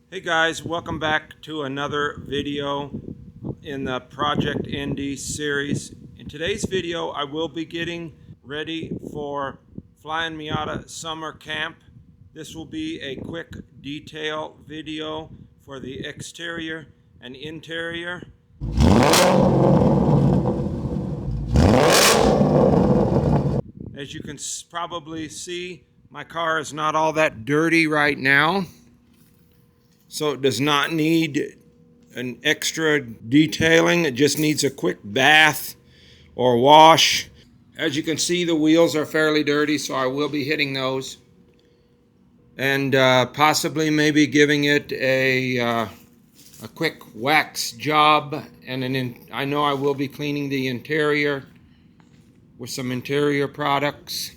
Hey guys, welcome back to another video in the Project ND series. In today's video, I will be getting ready for Flyin Miata Summer Camp. This will be a quick detail video for the exterior and interior. As you can probably see, my car is not all that dirty right now, so it does not need an extra detailing. It just needs a quick bath or wash. As you can see, the wheels are fairly dirty, so I will be hitting those and possibly maybe giving it a quick wax job. And I know I will be cleaning the interior with some interior products.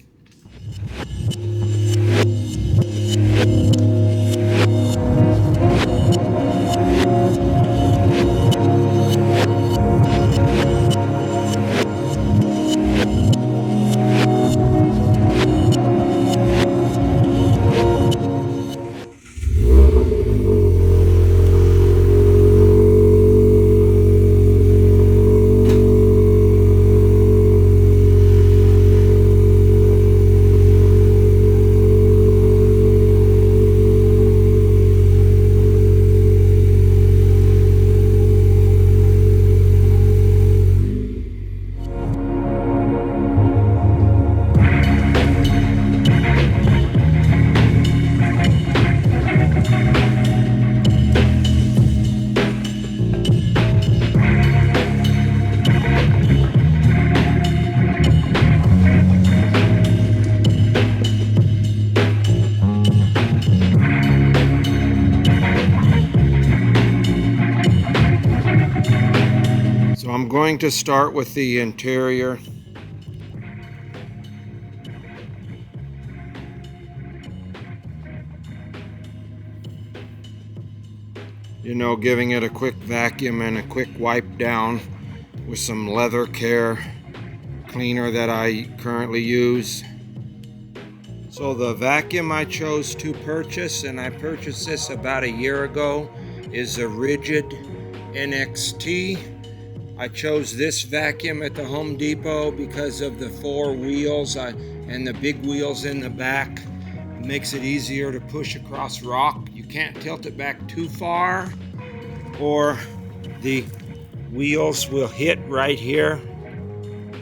So I'm going to start with the interior. You know, giving it a quick vacuum and a quick wipe down with some leather care cleaner that I currently use. So the vacuum I chose to purchase, and I purchased this about a year ago, is a Rigid NXT. I chose this vacuum at the Home Depot because of the four wheels and the big wheels in the back. It makes it easier to push across rock. You can't tilt it back too far or the wheels will hit right here.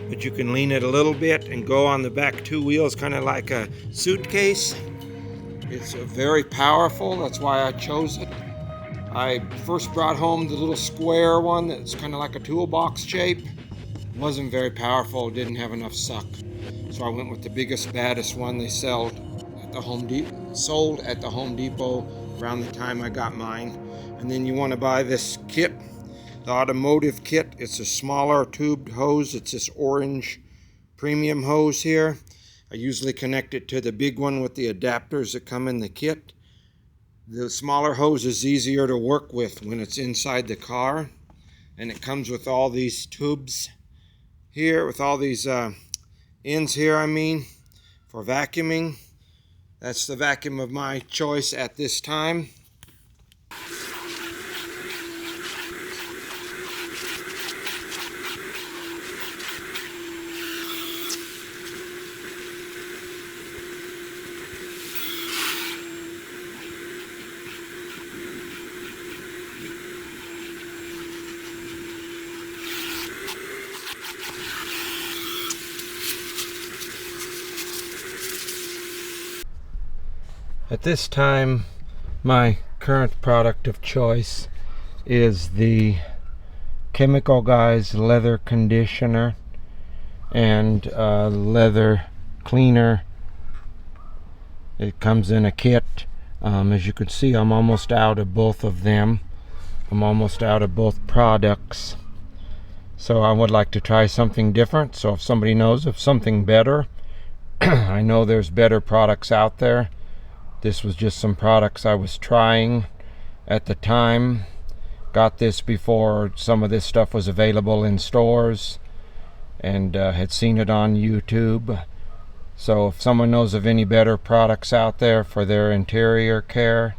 But you can lean it a little bit and go on the back two wheels, kind of like a suitcase. It's very powerful, that's why I chose it. I first brought home the little square one that's kind of like a toolbox shape. It wasn't very powerful, didn't have enough suck. So I went with the biggest, baddest one they sold at the Home Depot around the time I got mine. And then you want to buy this kit, the automotive kit. It's a smaller tubed hose. It's this orange premium hose here. I usually connect it to the big one with the adapters that come in the kit. The smaller hose is easier to work with when it's inside the car, and it comes with all these tubes here, with all these ends here, for vacuuming. That's the vacuum of my choice at this time. At this time, my current product of choice is the Chemical Guys leather conditioner and leather cleaner. It comes in a kit. As you can see, I'm almost out of both of them. I'm almost out of both products. So I would like to try something different. So if somebody knows of something better, I know there's better products out there. This was just some products I was trying at the time. Got this before some of this stuff was available in stores, and had seen it on YouTube. So if someone knows of any better products out there for their interior care,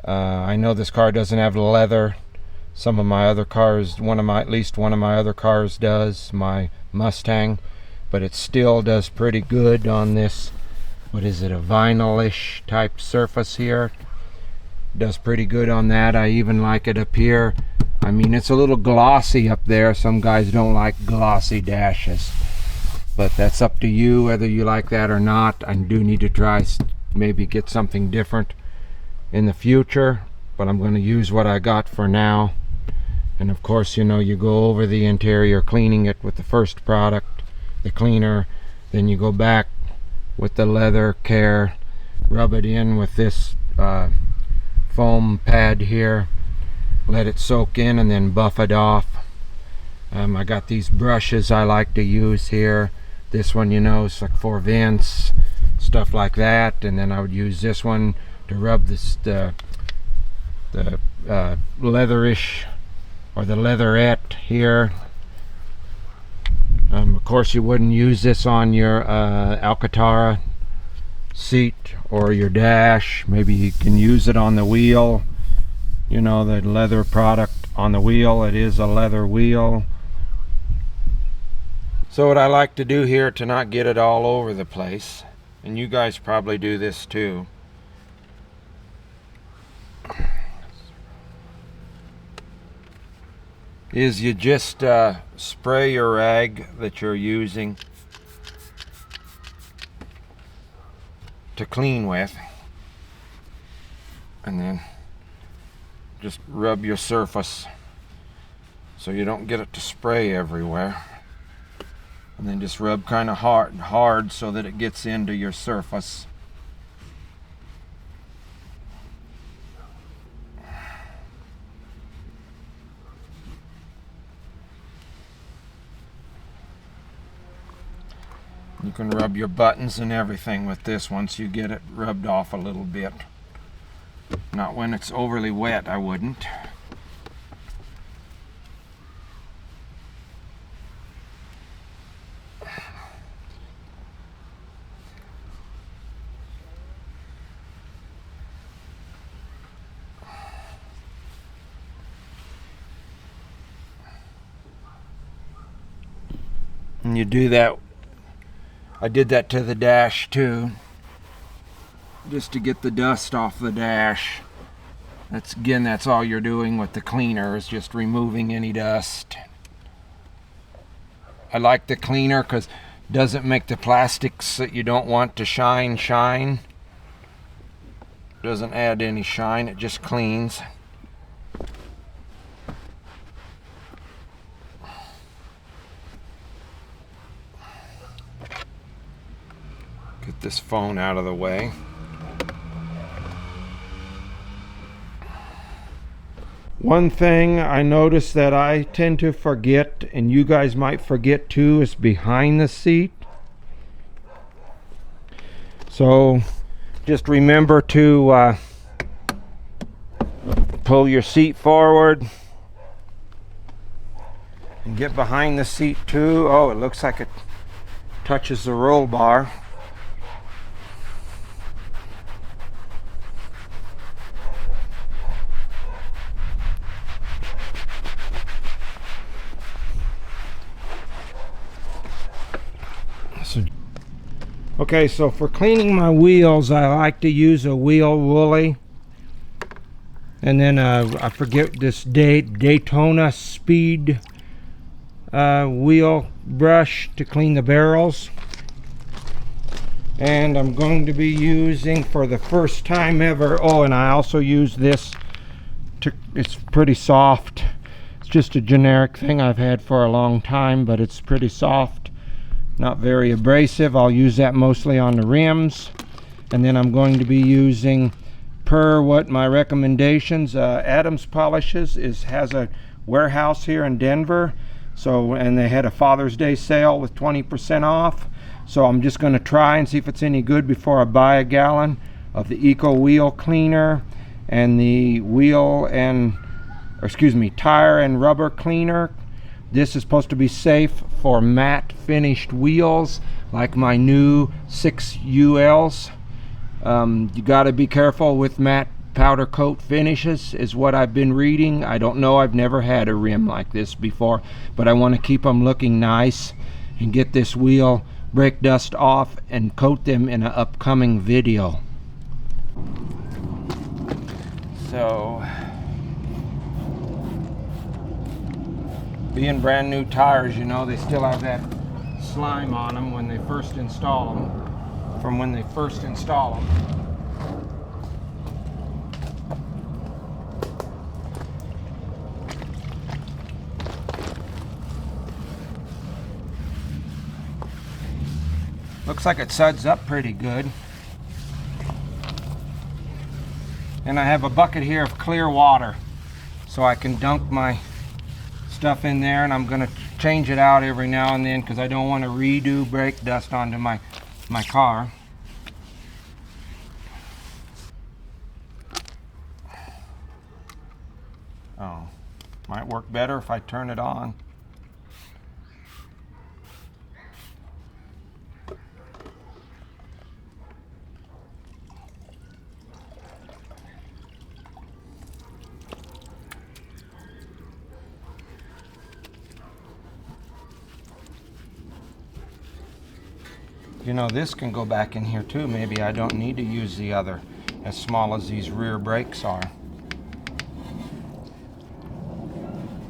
I know this car doesn't have leather. Some of my other cars, at least one of my other cars does, my Mustang, but it still does pretty good on this, what is it, a vinyl-ish type surface here. Does pretty good on that. I even like it up here. I mean, it's a little glossy up there. Some guys don't like glossy dashes, but that's up to you whether you like that or not. I do need to try, maybe get something different in the future, but I'm going to use what I got for now. And of course, you know, you go over the interior cleaning it with the first product, the cleaner, then you go back with the leather care, rub it in with this foam pad here, let it soak in, and then buff it off. I got these brushes I like to use here. This one, you know, is like for vents, stuff like that, and then I would use this one to rub this the leatherish, or the leatherette here. Of course, you wouldn't use this on your Alcantara seat or your dash. Maybe you can use it on the wheel. You know, the leather product on the wheel. It is a leather wheel. So what I like to do here to not get it all over the place, and you guys probably do this too, is you just spray your rag that you're using to clean with, and then just rub your surface so you don't get it to spray everywhere, and then just rub kind of hard so that it gets into your surface. You can rub your buttons and everything with this once you get it rubbed off a little bit. Not when it's overly wet, I wouldn't. And you do that. I did that to the dash too, just to get the dust off the dash. That's all you're doing with the cleaner, is just removing any dust. I like the cleaner because it doesn't make the plastics that you don't want to shine. Doesn't add any shine, it just cleans. Get this phone out of the way. One thing I notice that I tend to forget, and you guys might forget too, is behind the seat. So just remember to pull your seat forward and get behind the seat too. Oh, it looks like it touches the roll bar. Okay, so for cleaning my wheels, I like to use a wheel woolly, and then I forget this Daytona Speed wheel brush to clean the barrels. And I'm going to be using, for the first time ever, oh, and I also use this it's pretty soft. It's just a generic thing I've had for a long time, but it's pretty soft. Not very abrasive. I'll use that mostly on the rims. And then I'm going to be using, per what my recommendations, Adams Polishes has a warehouse here in Denver. So, and they had a Father's Day sale with 20% off. So I'm just going to try and see if it's any good before I buy a gallon of the Eco Wheel Cleaner and the tire and rubber cleaner. This is supposed to be safe for matte finished wheels like my new 6 ULs. You got to be careful with matte powder coat finishes is what I've been reading. I don't know, I've never had a rim like this before, but I want to keep them looking nice and get this wheel brake dust off and coat them in an upcoming video. So, being brand new tires, you know, they still have that slime on them when they first install them, from when they first install them. Looks like it suds up pretty good. And I have a bucket here of clear water, so I can dunk my stuff in there, and I'm going to change it out every now and then because I don't want to redo brake dust onto my car. Oh, might work better if I turn it on. You know, this can go back in here too. Maybe I don't need to use the other, as small as these rear brakes are.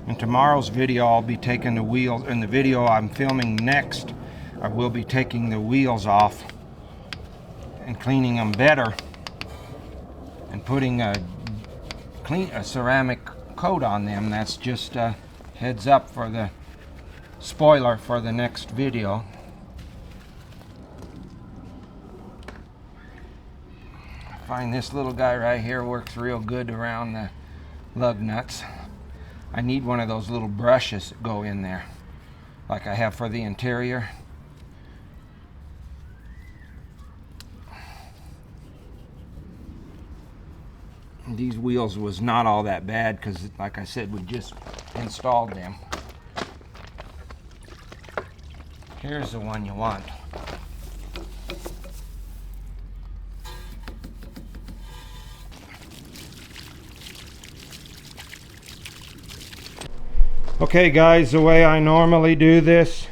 In tomorrow's video, I'll be taking the wheels. In the video I'm filming next, I will be taking the wheels off and cleaning them better and putting a ceramic coat on them. That's just a heads up for the spoiler for the next video. I find this little guy right here works real good around the lug nuts. I need one of those little brushes that go in there, like I have for the interior. These wheels was not all that bad because, like I said, we just installed them. Here's the one you want. Okay guys, the way I normally do this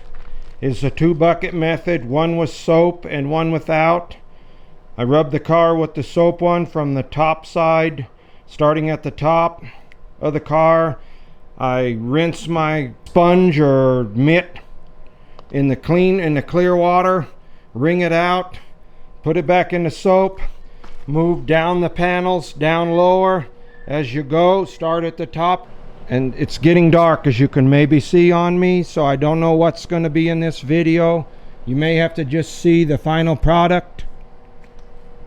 is a 2-bucket method, one with soap and one without. I rub the car with the soap one from the top side, starting at the top of the car. I rinse my sponge or mitt in the clear water, wring it out, put it back in the soap, move down the panels, down lower as you go, start at the top. And it's getting dark, as you can maybe see on me, so I don't know what's going to be in this video. You may have to just see the final product.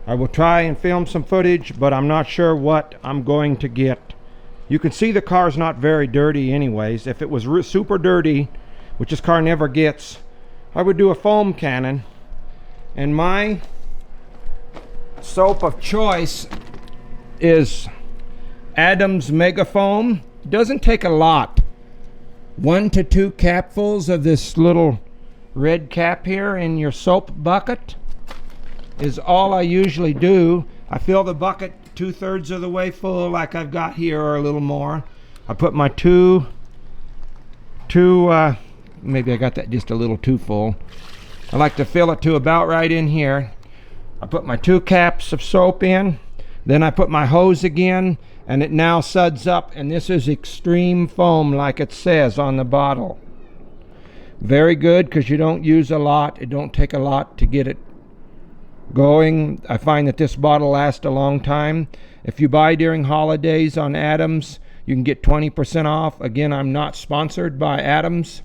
I will try and film some footage, but I'm not sure what I'm going to get. You can see the car's not very dirty anyways. If it was super dirty, which this car never gets, I would do a foam cannon. And my soap of choice is Adams Mega Foam. Doesn't take a lot. 1 to 2 capfuls of this little red cap here in your soap bucket is all I usually do. I fill the bucket 2/3 of the way full, like I've got here, or a little more. I put my maybe I got that just a little too full. I like to fill it to about right in here. I put my 2 caps of soap in, then I put my hose again, and it now suds up, and this is extreme foam like it says on the bottle. Very good, because you don't use a lot. It don't take a lot to get it going. I find that this bottle lasts a long time. If you buy during holidays on Adams, you can get 20% off. Again, I'm not sponsored by Adams,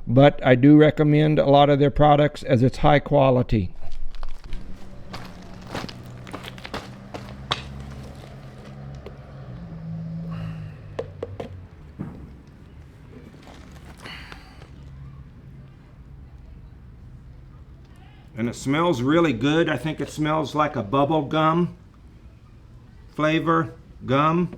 but I do recommend a lot of their products as it's high quality. And it smells really good. I think it smells like a bubble gum flavor gum.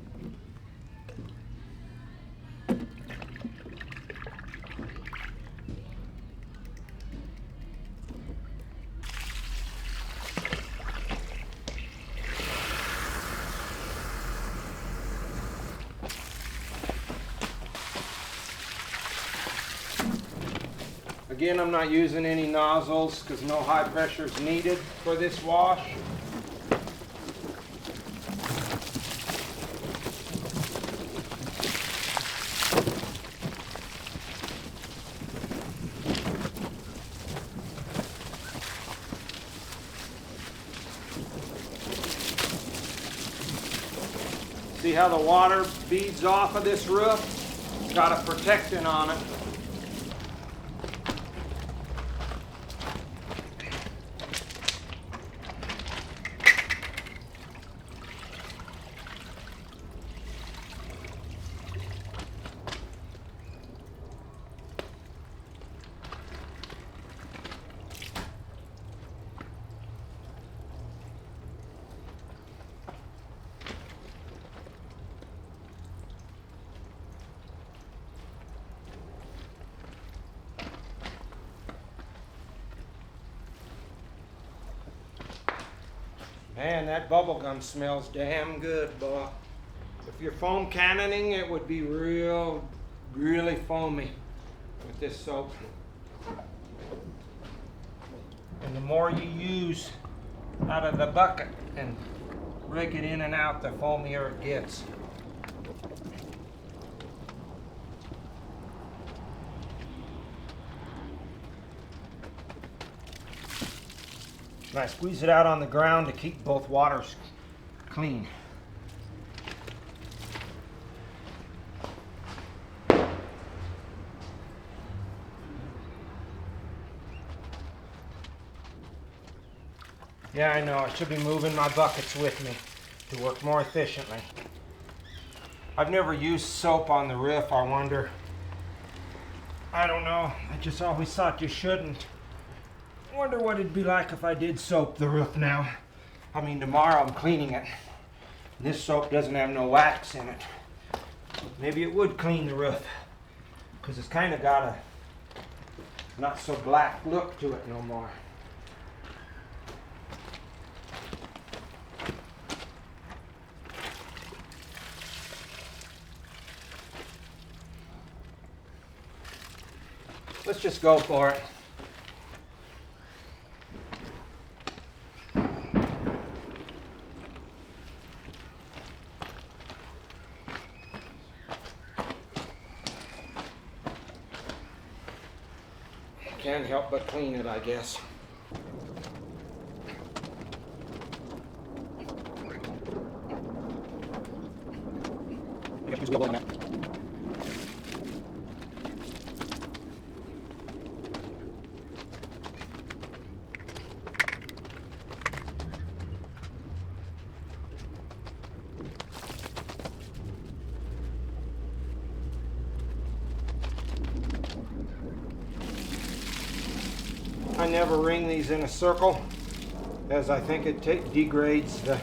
Again, I'm not using any nozzles because no high pressure is needed for this wash. See how the water beads off of this roof? It's got a protectant on it. Man, that bubble gum smells damn good, boy. If you're foam cannoning, it would be really foamy with this soap. And the more you use out of the bucket and rig it in and out, the foamier it gets. And I squeeze it out on the ground to keep both waters clean. Yeah, I know, I should be moving my buckets with me to work more efficiently. I've never used soap on the roof, I wonder. I don't know, I just always thought you shouldn't. I wonder what it'd be like if I did soap the roof now. I mean, tomorrow I'm cleaning it. This soap doesn't have no wax in it. Maybe it would clean the roof, because it's kind of got a not so black look to it no more. Let's just go for it. Can't help but clean it, I guess. I never ring these in a circle, as I think it degrades the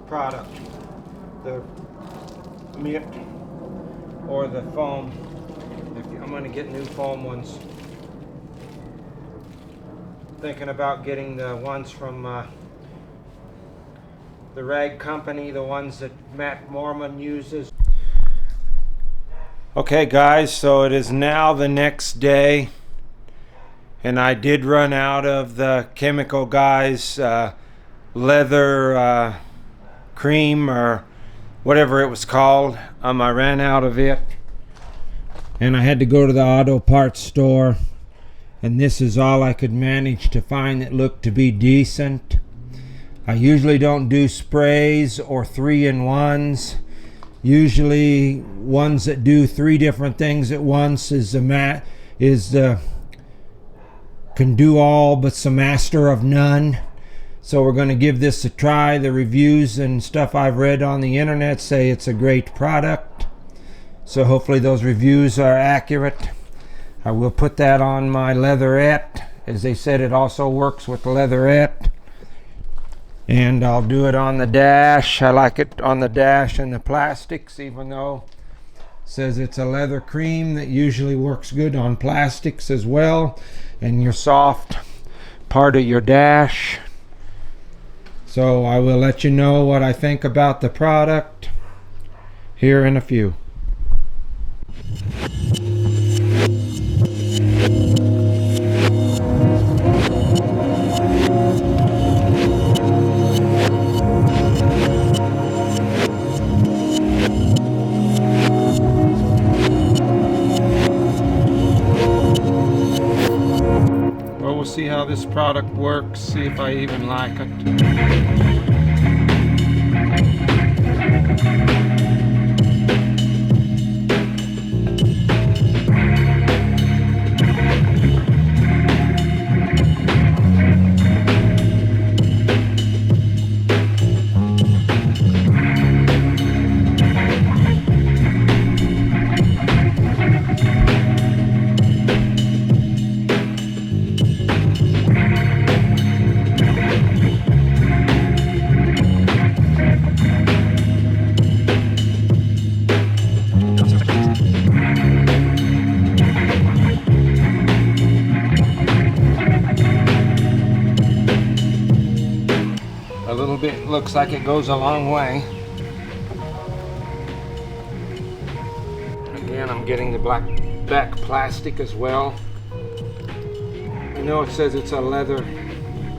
product, the mitt or the foam. I'm going to get new foam ones. Thinking about getting the ones from the rag company, the ones that Matt Mormon uses. Okay guys, so it is now the next day. And I did run out of the Chemical Guys leather cream or whatever it was called. I ran out of it. And I had to go to the auto parts store. And this is all I could manage to find that looked to be decent. I usually don't do sprays or 3-in-1s. Usually ones that do 3 different things at once can do all but some master of none. So we're going to give this a try. The reviews and stuff I've read on the internet say it's a great product, so hopefully those reviews are accurate. I will put that on my leatherette, as they said it also works with the leatherette, and I'll do it on the dash. I like it on the dash and the plastics, even though it says it's a leather cream that usually works good on plastics as well, and your soft part of your dash. So I will let you know what I think about the product here in a few. see how this product works, see if I even like it. A little bit looks like it goes a long way. Again, I'm getting the black back plastic as well. I know it says it's a leather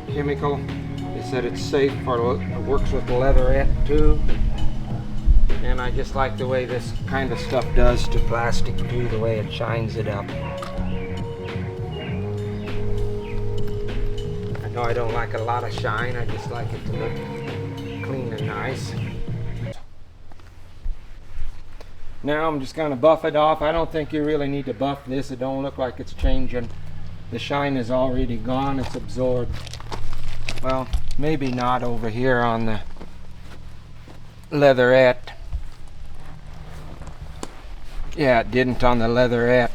chemical. They said it's safe for, it works with leatherette too. And I just like the way this kind of stuff does to plastic too, the way it shines it up. No, I don't like a lot of shine. I just like it to look clean and nice. Now I'm just going to buff it off. I don't think you really need to buff this. It don't look like it's changing. The shine is already gone. It's absorbed. Well, maybe not over here on the leatherette. Yeah, it didn't on the leatherette.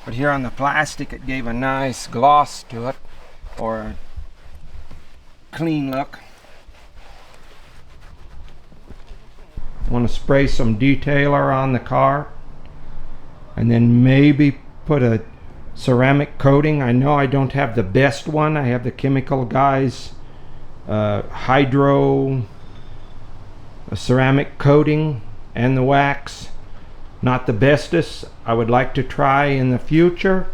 But here on the plastic, it gave a nice gloss to it, or a clean look. I want to spray some detailer on the car, and then maybe put a ceramic coating. I know I don't have the best one. I have the Chemical Guys Hydro ceramic coating and the wax. Not the bestest. I would like to try in the future.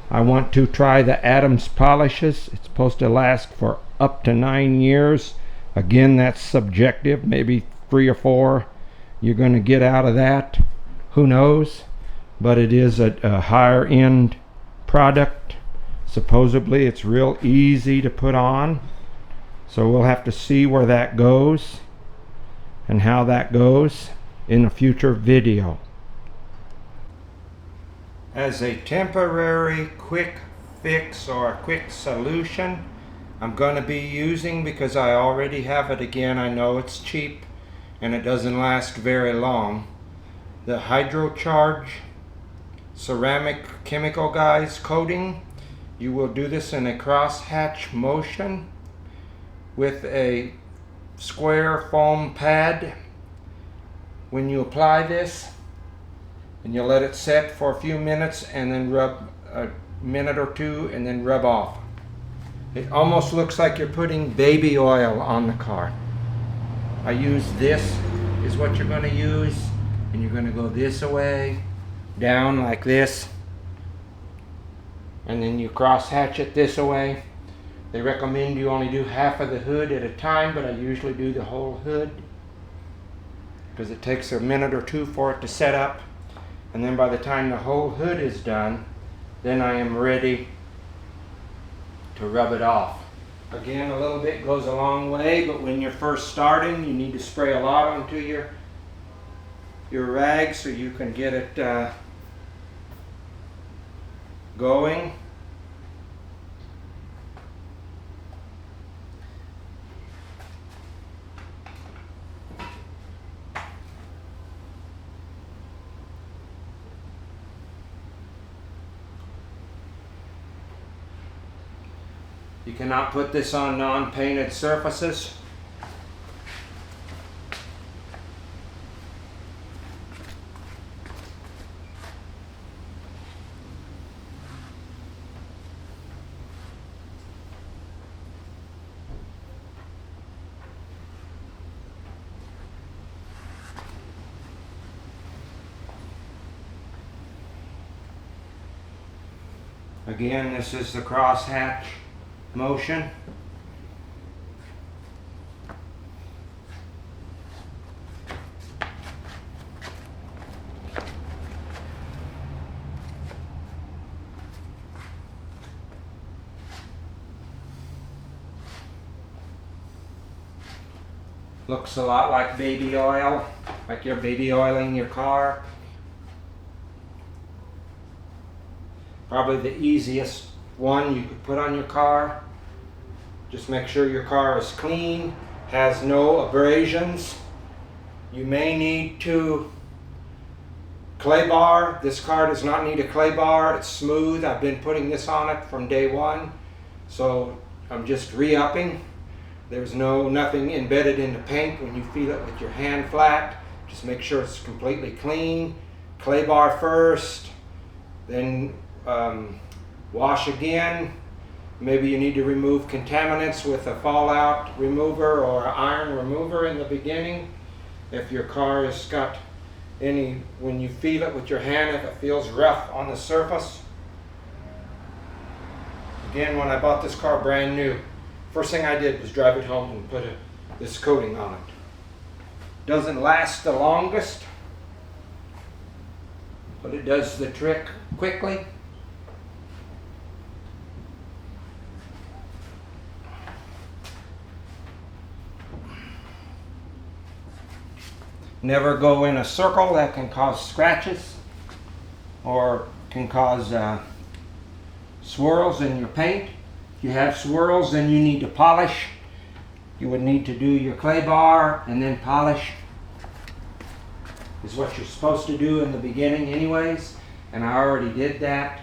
I want to try the Adams polishes. It's supposed to last for up to 9 years. Again, that's subjective. Maybe 3 or 4 you're going to get out of that. Who knows? But it is a higher end product. Supposedly it's real easy to put on. So we'll have to see where that goes and how that goes in a future video. As a temporary quick fix or a quick solution, I'm going to be using, because I already have it again, I know it's cheap and it doesn't last very long, the Hydrocharge ceramic Chemical Guys coating. You will do this in a crosshatch motion with a square foam pad. When you apply this, and you let it set for a few minutes and then rub a minute or two and then rub off. It almost looks like you're putting baby oil on the car. I use this, is what you're going to use, and you're going to go this way, down like this, and then you cross hatch it this way. They recommend you only do half of the hood at a time, but I usually do the whole hood, because it takes a minute or two for it to set up. And then by the time the whole hood is done, then I am ready to rub it off. Again, a little bit goes a long way, but when you're first starting, you need to spray a lot onto your rag so you can get it going. You cannot put this on non-painted surfaces. Again, this is the crosshatch motion. Looks a lot like baby oil, like you're baby oiling your car. Probably the easiest one you could put on your car. Just make sure your car is clean, has no abrasions. You may need to clay bar. This car does not need a clay bar. It's smooth. I've been putting this on it from day one. So I'm just re-upping. There's nothing embedded in the paint when you feel it with your hand flat. Just make sure it's completely clean. Clay bar first, then wash again. Maybe you need to remove contaminants with a fallout remover or iron remover in the beginning. If your car has got any, when you feel it with your hand, if it feels rough on the surface. Again, when I bought this car brand new, first thing I did was drive it home and put this coating on it. Doesn't last the longest, but it does the trick quickly. Never go in a circle. That can cause scratches or can cause swirls in your paint. If you have swirls, then you need to polish. You would need to do your clay bar and then polish. Is what you're supposed to do in the beginning anyways, and I already did that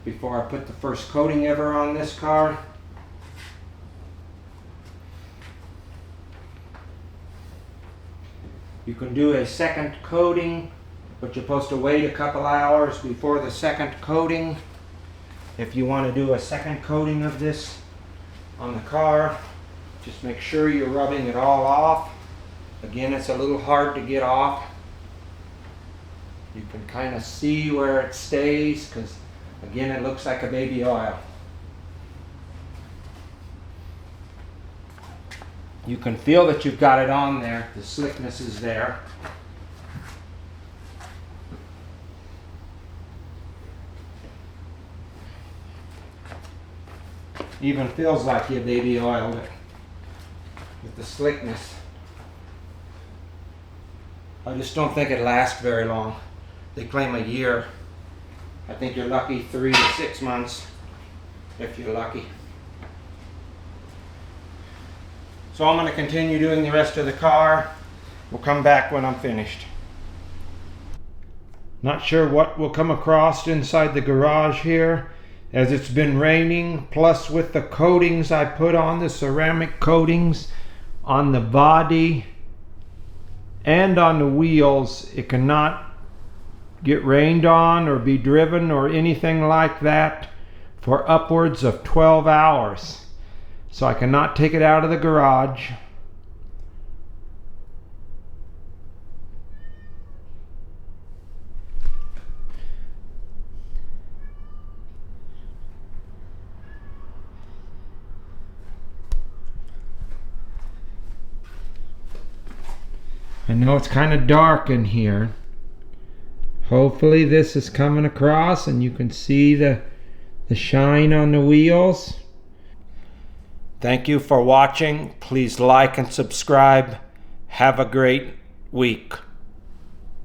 before I put the first coating ever on this car. You can do a second coating, but you're supposed to wait a couple hours before the second coating. If you want to do a second coating of this on the car, just make sure you're rubbing it all off. Again, it's a little hard to get off. You can kind of see where it stays because, again, it looks like a baby oil. You can feel that you've got it on there. The slickness is there. Even feels like you baby oiled it with the slickness. I just don't think it lasts very long. They claim a year. I think you're lucky 3 to 6 months if you're lucky. So I'm going to continue doing the rest of the car. We'll come back when I'm finished. Not sure what will come across inside the garage here, as it's been raining, plus with the coatings I put on, the ceramic coatings on the body and on the wheels, it cannot get rained on or be driven or anything like that for upwards of 12 hours. So I cannot take it out of the garage. I know it's kind of dark in here. Hopefully this is coming across and you can see the shine on the wheels. Thank you for watching. Please like and subscribe. Have a great week.